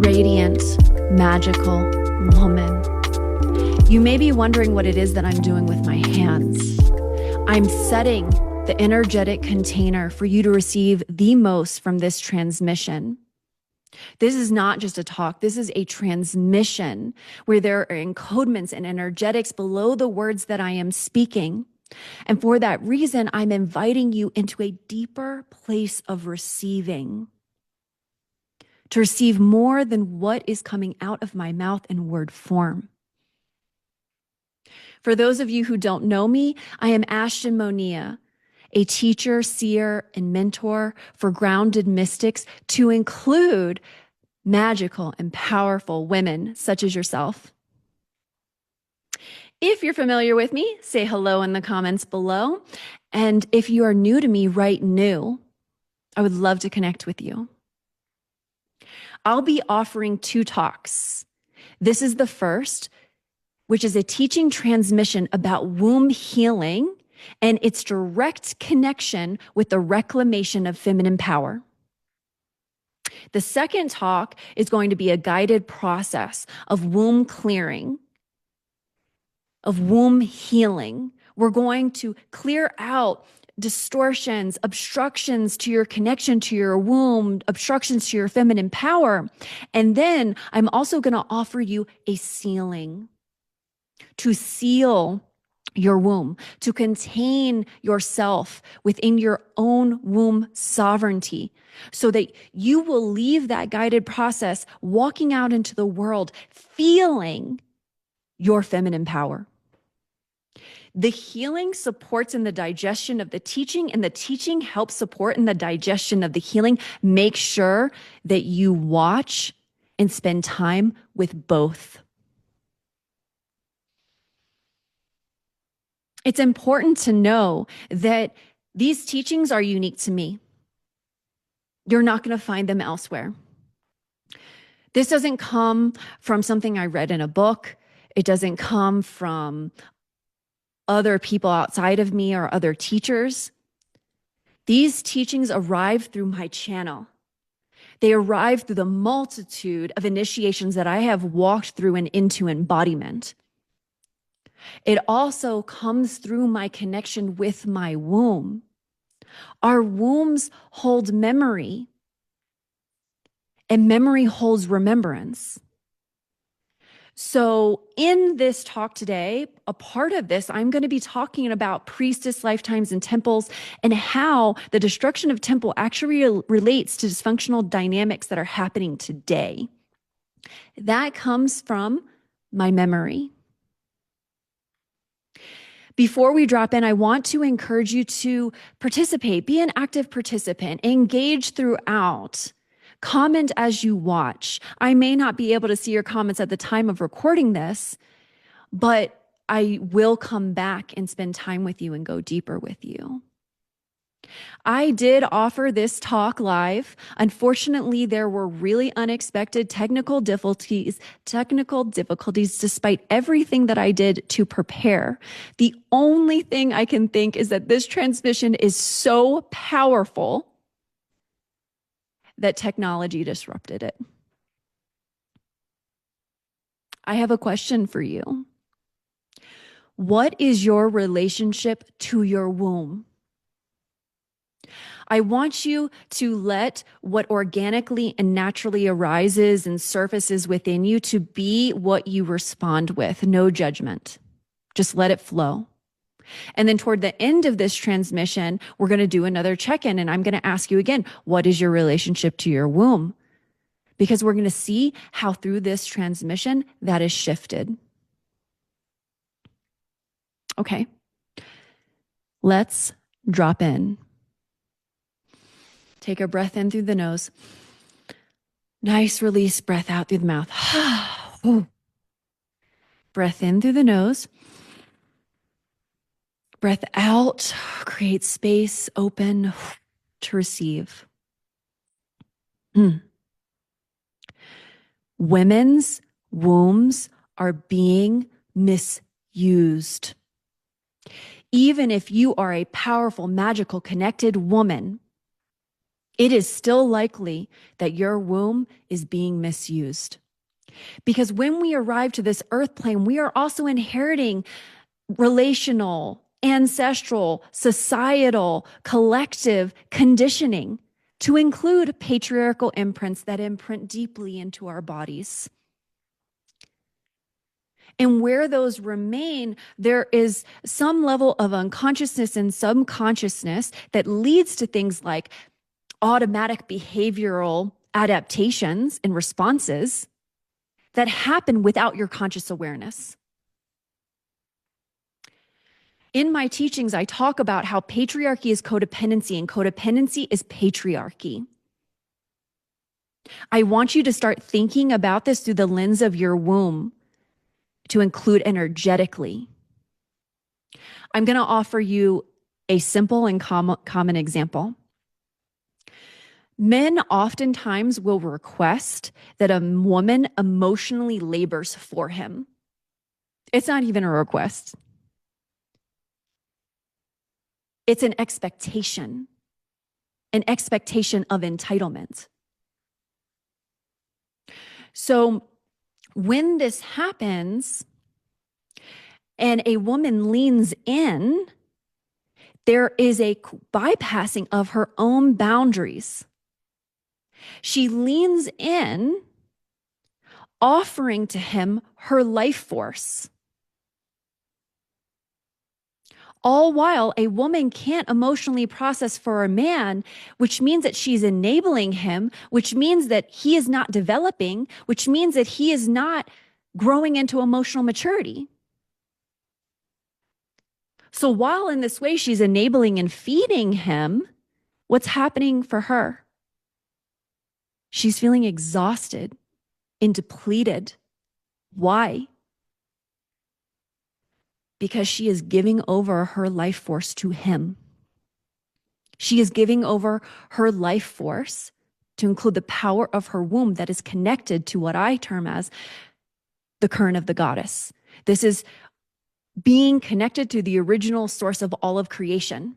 radiant, magical woman. You may be wondering what it is that I'm doing with my hands. I'm setting the energetic container for you to receive the most from this transmission. This is not just a talk. This is a transmission where there are encodements and energetics below the words that I am speaking. And for that reason, I'm inviting you into a deeper place of receiving, to receive more than what is coming out of my mouth in word form. For those of you who don't know me, I am Ashton Monia, a teacher, seer, and mentor for grounded mystics, to include magical and powerful women such as yourself. If you're familiar with me, say hello in the comments below. And if you are new to me, write new. I would love to connect with you. I'll be offering 2 talks. This is the first, which is a teaching transmission about womb healing and its direct connection with the reclamation of feminine power. The second talk is going to be a guided process of womb clearing, of womb healing. We're going to clear out distortions, obstructions to your connection to your womb, obstructions to your feminine power. And then I'm also going to offer you a sealing to seal your womb, to contain yourself within your own womb sovereignty, so that you will leave that guided process walking out into the world, feeling your feminine power. The healing supports in the digestion of the teaching, and the teaching helps support in the digestion of the healing. Make sure that you watch and spend time with both. It's important to know that these teachings are unique to me. You're not going to find them elsewhere. This doesn't come from something I read in a book. It doesn't come from other people outside of me or other teachers. These teachings arrive through my channel. They arrive through the multitude of initiations that I have walked through and into embodiment. It also comes through my connection with my womb. Our wombs hold memory, and memory holds remembrance. So in this talk today, a part of this, I'm going to be talking about priestess lifetimes and temples and how the destruction of temple actually relates to dysfunctional dynamics that are happening today. That comes from my memory. Before we drop in, I want to encourage you to participate, be an active participant, engage throughout, comment as you watch. I may not be able to see your comments at the time of recording this, but I will come back and spend time with you and go deeper with you. I did offer this talk live. Unfortunately, there were really unexpected technical difficulties despite everything that I did to prepare. The only thing I can think is that this transmission is so powerful that technology disrupted it. I have a question for you. What is your relationship to your womb? I want you to let what organically and naturally arises and surfaces within you to be what you respond with. No judgment. Just let it flow. And then toward the end of this transmission, we're going to do another check-in, and I'm going to ask you again, what is your relationship to your womb? Because we're going to see how through this transmission that is shifted. Okay. Let's drop in. Take a breath in through the nose. Nice release breath out through the mouth. Breath in through the nose. Breath out, create space, open to receive. Women's wombs are being misused. Even if you are a powerful, magical, connected woman, it is still likely that your womb is being misused. Because when we arrive to this earth plane, we are also inheriting relational, ancestral, societal, collective conditioning to include patriarchal imprints that imprint deeply into our bodies. And where those remain, there is some level of unconsciousness and subconsciousness that leads to things like automatic behavioral adaptations and responses that happen without your conscious awareness. In my teachings, I talk about how patriarchy is codependency and codependency is patriarchy. I want you to start thinking about this through the lens of your womb to include energetically. I'm going to offer you a simple and common example. Men oftentimes will request that a woman emotionally labors for him. It's not even a request. It's an expectation of entitlement. So when this happens and a woman leans in, there is a bypassing of her own boundaries. She leans in, offering to him her life force. All while a woman can't emotionally process for a man, which means that she's enabling him, which means that he is not developing, which means that he is not growing into emotional maturity. So while in this way she's enabling and feeding him, what's happening for her? She's feeling exhausted and depleted. Why? Because she is giving over her life force to him. She is giving over her life force to include the power of her womb that is connected to what I term as the current of the goddess. This is being connected to the original source of all of creation.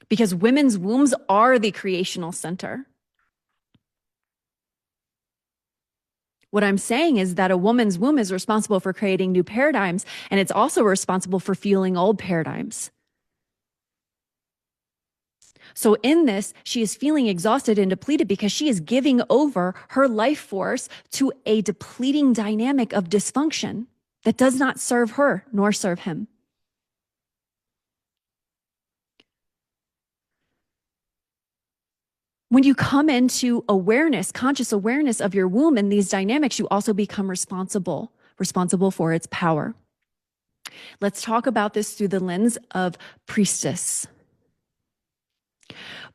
Because women's wombs are the creational center. What I'm saying is that a woman's womb is responsible for creating new paradigms, and it's also responsible for fueling old paradigms. So in this, she is feeling exhausted and depleted because she is giving over her life force to a depleting dynamic of dysfunction that does not serve her nor serve him. When you come into awareness, conscious awareness of your womb and these dynamics, you also become responsible for its power. Let's talk about this through the lens of priestess.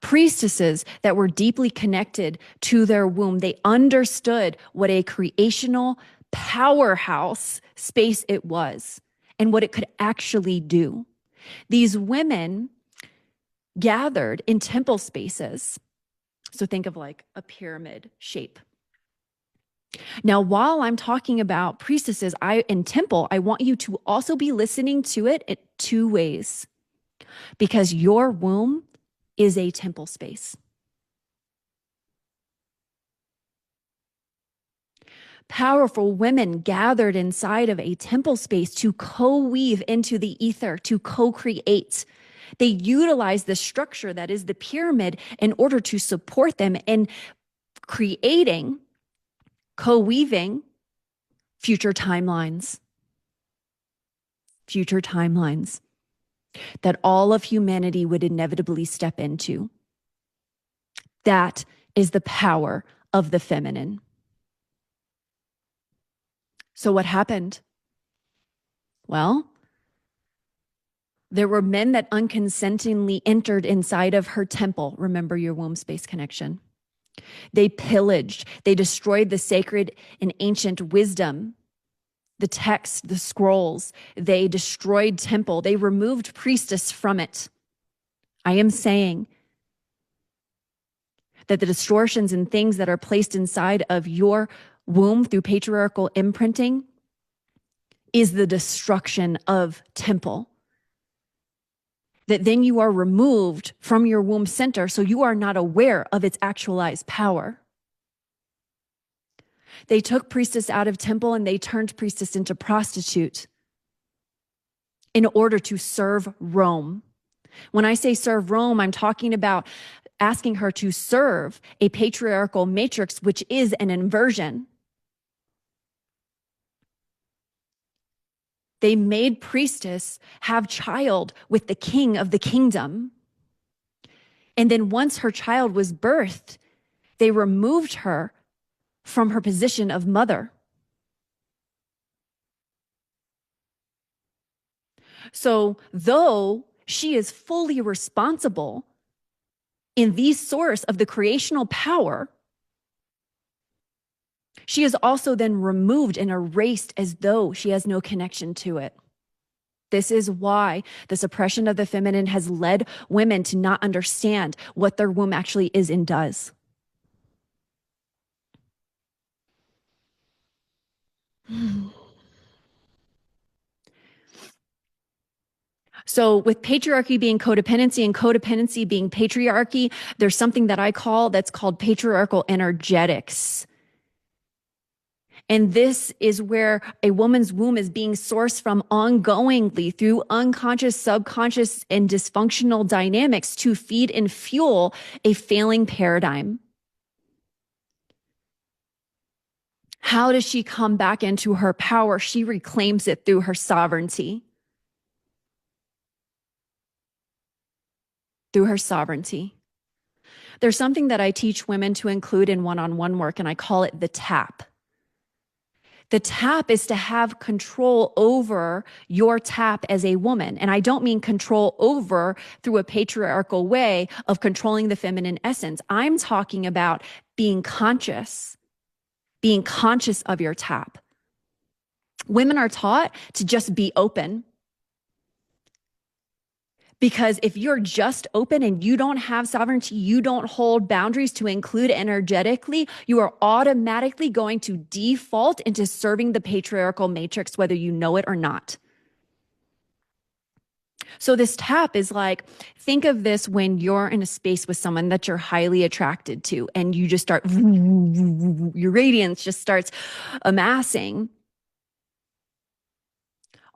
Priestesses that were deeply connected to their womb, they understood what a creational powerhouse space it was and what it could actually do. These women gathered in temple spaces. So think of like a pyramid shape. Now, while I'm talking about priestesses in temple, I want you to also be listening to it in two ways, because your womb is a temple space. Powerful women gathered inside of a temple space to co-weave into the ether, to co-create. They utilize the structure that is the pyramid in order to support them in creating, co-weaving future timelines that all of humanity would inevitably step into. That is the power of the feminine. So what happened? Well, there were men that unconsentingly entered inside of her temple. Remember your womb space connection. They pillaged, they destroyed the sacred and ancient wisdom, the text, the scrolls. They destroyed temple. They removed priestess from it. I am saying that the distortions and things that are placed inside of your womb through patriarchal imprinting is the destruction of temple. that then you are removed from your womb center, so you are not aware of its actualized power. They took priestess out of temple and they turned priestess into prostitute in order to serve Rome. When I say serve Rome, I'm talking about asking her to serve a patriarchal matrix, which is an inversion. They made priestess have child with the king of the kingdom. And then once her child was birthed, they removed her from her position of mother. So though she is fully responsible in the source of the creational power, she is also then removed and erased as though she has no connection to it. This is why the suppression of the feminine has led women to not understand what their womb actually is and does. So with patriarchy being codependency and codependency being patriarchy, there's something that I call that's called patriarchal energetics. And this is where a woman's womb is being sourced from ongoingly through unconscious, subconscious, and dysfunctional dynamics to feed and fuel a failing paradigm. How does she come back into her power? She reclaims it through her sovereignty. Through her sovereignty. There's something that I teach women to include in one-on-one work, and I call it the tap. The tap is to have control over your tap as a woman. And I don't mean control over through a patriarchal way of controlling the feminine essence. I'm talking about being conscious of your tap. Women are taught to just be open. Because if you're just open and you don't have sovereignty, you don't hold boundaries to include energetically, you are automatically going to default into serving the patriarchal matrix, whether you know it or not. So this tap is like, think of this when you're in a space with someone that you're highly attracted to, and you just start, your radiance just starts amassing.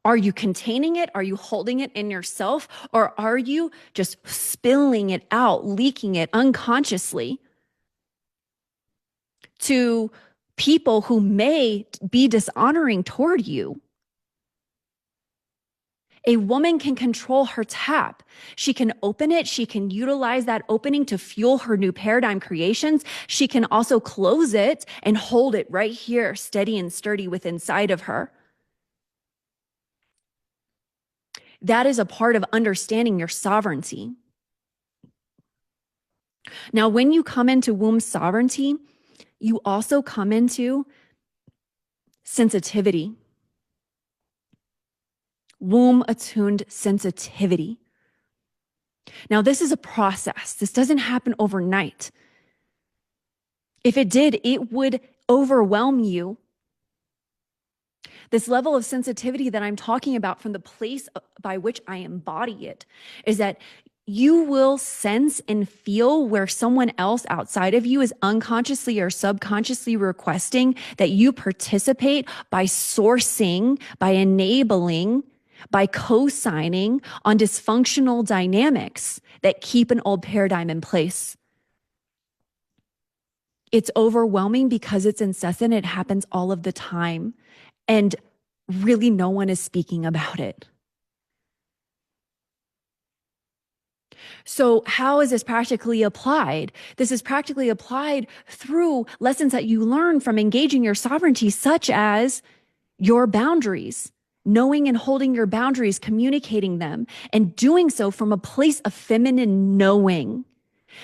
Are you containing it? Are you holding it in yourself? Or are you just spilling it out, leaking it unconsciously to people who may be dishonoring toward you? A woman can control her tap. She can open it. She can utilize that opening to fuel her new paradigm creations. She can also close it and hold it right here, steady and sturdy within inside of her. That is a part of understanding your sovereignty. Now, when you come into womb sovereignty, you also come into sensitivity. Womb attuned sensitivity. Now, this is a process. This doesn't happen overnight. If it did, it would overwhelm you. This level of sensitivity that I'm talking about from the place by which I embody it is that you will sense and feel where someone else outside of you is unconsciously or subconsciously requesting that you participate by sourcing, by enabling, by co-signing on dysfunctional dynamics that keep an old paradigm in place. It's overwhelming because it's incessant. It happens all of the time. And really no one is speaking about it. So how is this practically applied? This is practically applied through lessons that you learn from engaging your sovereignty, such as your boundaries, knowing and holding your boundaries, communicating them, and doing so from a place of feminine knowing.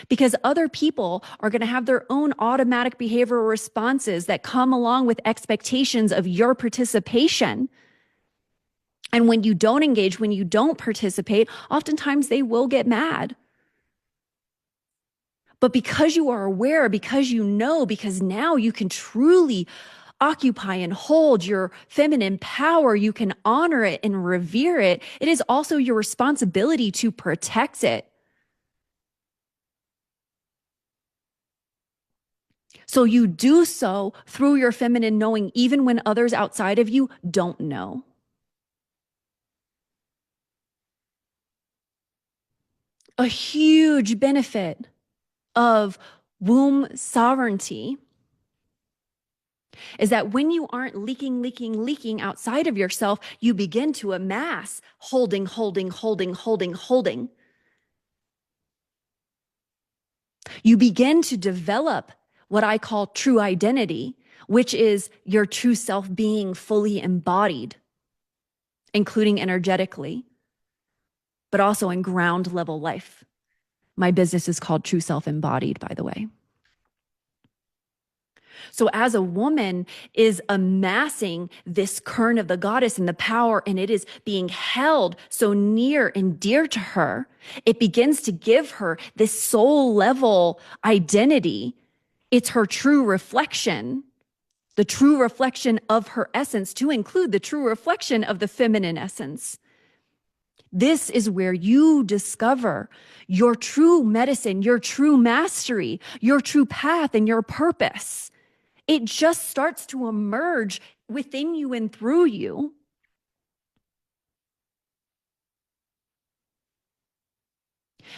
Because other people are going to have their own automatic behavioral responses that come along with expectations of your participation. And when you don't engage, when you don't participate, oftentimes they will get mad. But because you are aware, because you know, because now you can truly occupy and hold your feminine power, you can honor it and revere it. It is also your responsibility to protect it. So you do so through your feminine knowing, even when others outside of you don't know. A huge benefit of womb sovereignty is that when you aren't leaking outside of yourself, you begin to amass holding. You begin to develop what I call true identity, which is your true self being fully embodied, including energetically, but also in ground level life. My business is called True Self Embodied, by the way. So as a woman is amassing this kern of the goddess and the power, and it is being held so near and dear to her, it begins to give her this soul level identity. It's her true reflection, the true reflection of her essence, to include the true reflection of the feminine essence. This is where you discover your true medicine, your true mastery, your true path, and your purpose. It just starts to emerge within you and through you.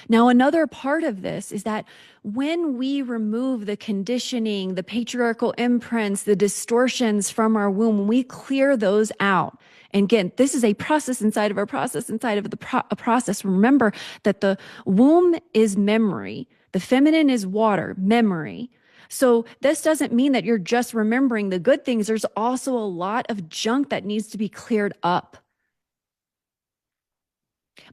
Now, another part of this is that when we remove the conditioning, the patriarchal imprints, the distortions from our womb, when we clear those out, and again, this is a process inside of a process inside of a process. Remember that the womb is memory. The feminine is water, memory. So this doesn't mean that you're just remembering the good things. There's also a lot of junk that needs to be cleared up.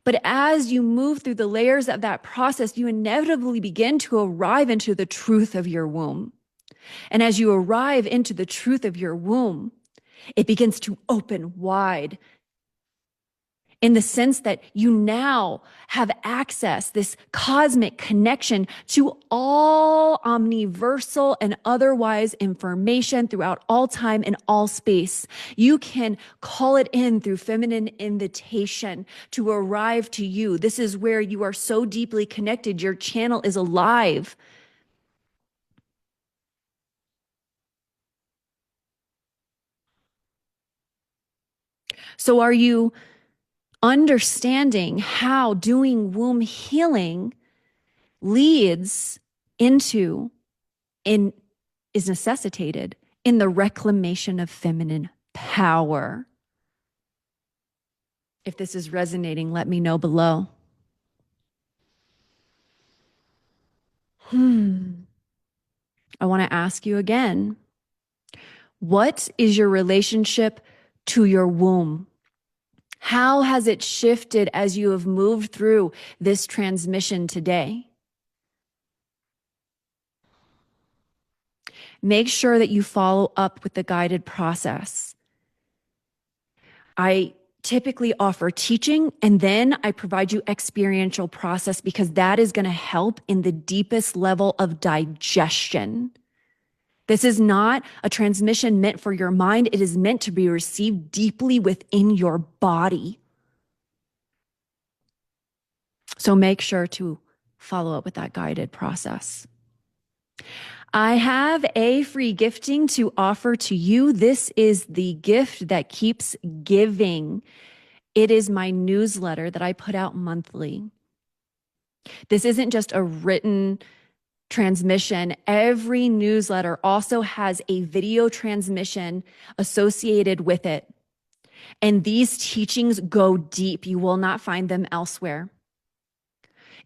But as you move through the layers of that process, you inevitably begin to arrive into the truth of your womb. And as you arrive into the truth of your womb, it begins to open wide in the sense that you now have access, this cosmic connection to all omniversal and otherwise information throughout all time and all space. You can call it in through feminine invitation to arrive to you. This is where you are so deeply connected. Your channel is alive. So are you understanding how doing womb healing leads into and is necessitated in the reclamation of feminine power? If this is resonating, let me know below. I want to ask you again, what is your relationship to your womb? How has it shifted as you have moved through this transmission today? Make sure that you follow up with the guided process. I typically offer teaching, and then I provide you experiential process because that is going to help in the deepest level of digestion. This is not a transmission meant for your mind. It is meant to be received deeply within your body. So make sure to follow up with that guided process. I have a free gifting to offer to you. This is the gift that keeps giving. It is my newsletter that I put out monthly. This isn't just a written transmission. Every newsletter also has a video transmission associated with it. And these teachings go deep. You will not find them elsewhere.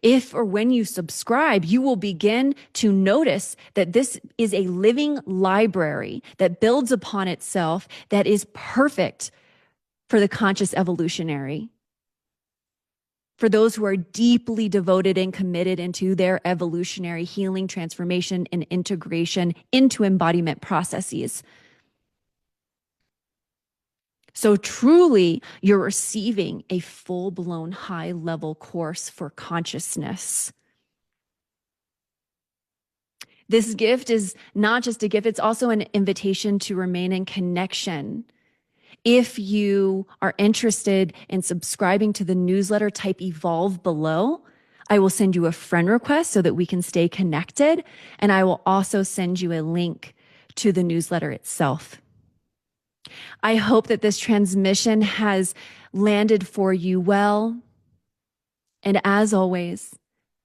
If or when you subscribe, you will begin to notice that this is a living library that builds upon itself, that is perfect for the conscious evolutionary, for those who are deeply devoted and committed into their evolutionary healing, transformation, and integration into embodiment processes. So truly, you're receiving a full-blown high-level course for consciousness. This gift is not just a gift, it's also an invitation to remain in connection. If you are interested in subscribing to the newsletter, type evolve below. I will send you a friend request so that we can stay connected. And I will also send you a link to the newsletter itself. I hope that this transmission has landed for you well. And as always,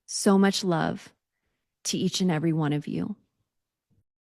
so much love to each and every one of you.